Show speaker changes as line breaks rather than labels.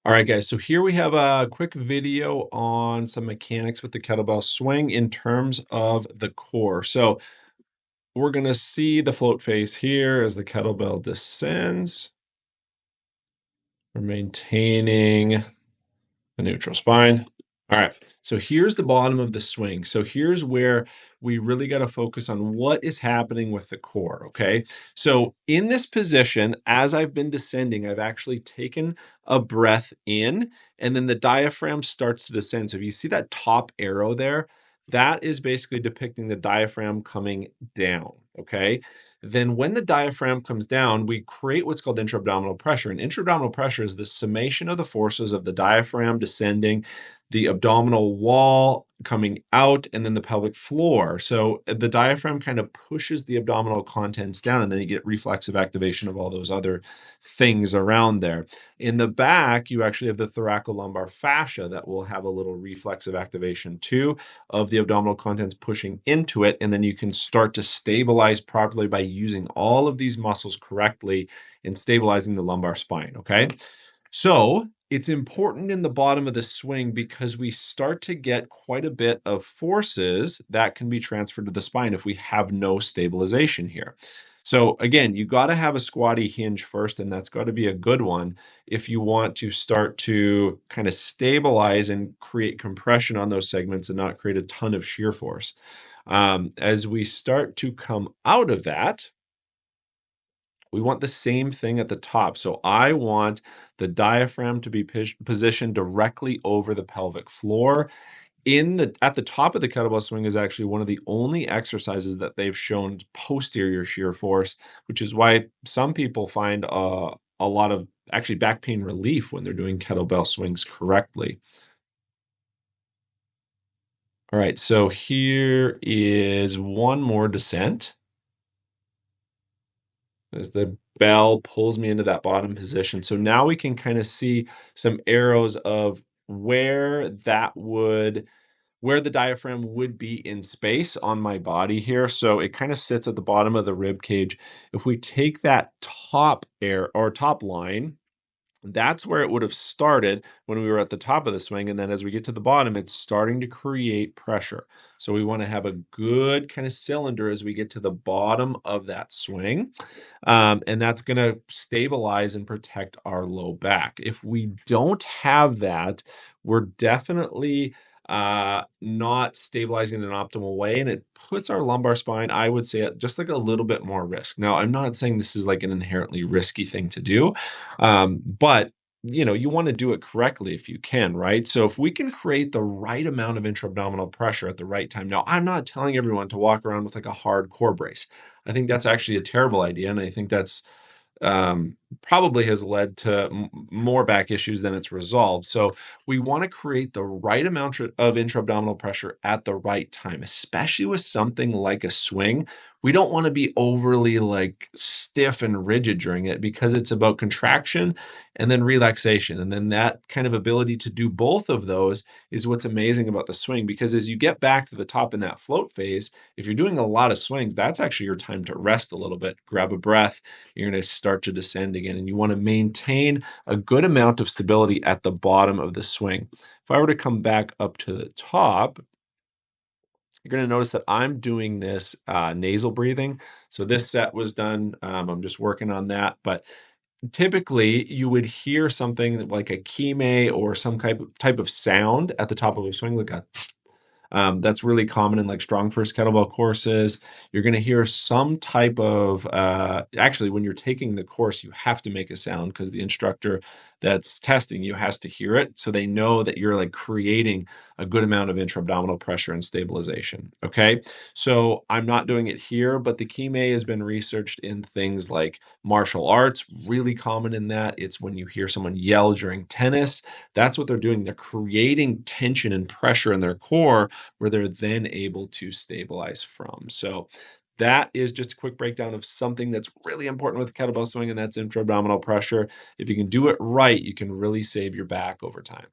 All right, guys. So here we have a quick video on some mechanics with the kettlebell swing in terms of the core. So we're going to see the float phase here as the kettlebell descends. We're maintaining the neutral spine. All right, so here's the bottom of the swing. So here's where we really got to focus on what is happening with the core, okay? So in this position, as I've been descending, I've actually taken a breath in, and then the diaphragm starts to descend. So if you see that top arrow there, that is basically depicting the diaphragm coming down, okay? Then when the diaphragm comes down, we create what's called intra-abdominal pressure. And intra-abdominal pressure is the summation of the forces of the diaphragm descending, the abdominal wall coming out, and then the pelvic floor. So the diaphragm kind of pushes the abdominal contents down, and then you get reflexive activation of all those other things around there. In the back, you actually have the thoracolumbar fascia that will have a little reflexive activation too of the abdominal contents pushing into it. And then you can start to stabilize properly by using all of these muscles correctly and stabilizing the lumbar spine. Okay. So it's important in the bottom of the swing because we start to get quite a bit of forces that can be transferred to the spine if we have no stabilization here. So again, you got to have a squatty hinge first, and that's got to be a good one if you want to start to kind of stabilize and create compression on those segments and not create a ton of shear force. As we start to come out of that, we want the same thing at the top. So I want the diaphragm to be positioned directly over the pelvic floor. At the top of the kettlebell swing is actually one of the only exercises that they've shown posterior shear force, which is why some people find a lot of actually back pain relief when they're doing kettlebell swings correctly. All right, so here is one more descent. As the bell pulls me into that bottom position. So now we can kind of see some arrows of where the diaphragm would be in space on my body here. So it kind of sits at the bottom of the rib cage. If we take that top line, that's where it would have started when we were at the top of the swing. And then as we get to the bottom, it's starting to create pressure. So we want to have a good kind of cylinder as we get to the bottom of that swing. And that's going to stabilize and protect our low back. If we don't have that, we're definitely not stabilizing in an optimal way, and it puts our lumbar spine, I would say, at just like a little bit more risk. Now, I'm not saying this is like an inherently risky thing to do, but you want to do it correctly if you can, right? So if we can create the right amount of intra-abdominal pressure at the right time. Now, I'm not telling everyone to walk around with like a hard core brace. I think that's actually a terrible idea, and I think that's probably has led to more back issues than it's resolved. So we want to create the right amount of intra-abdominal pressure at the right time, especially with something like a swing. We don't want to be overly like stiff and rigid during it because it's about contraction and then relaxation. And then that kind of ability to do both of those is what's amazing about the swing, because as you get back to the top in that float phase, if you're doing a lot of swings, that's actually your time to rest a little bit, grab a breath. You're going to start to descend again, and you want to maintain a good amount of stability at the bottom of the swing. If I were to come back up to the top, you're going to notice that I'm doing this nasal breathing. So this set was done. I'm just working on that. But typically, you would hear something like a kime or some type of sound at the top of a swing, like a that's really common in like strong first kettlebell courses. You're going to hear some type of, actually, when you're taking the course, you have to make a sound because the instructor that's testing you has to hear it. So they know that you're like creating a good amount of intra-abdominal pressure and stabilization. Okay. So I'm not doing it here, but the kime has been researched in things like martial arts, really common in that. It's when you hear someone yell during tennis. That's what they're doing. They're creating tension and pressure in their core where they're then able to stabilize from. So that is just a quick breakdown of something that's really important with kettlebell swing, and that's intra-abdominal pressure. If you can do it right, you can really save your back over time.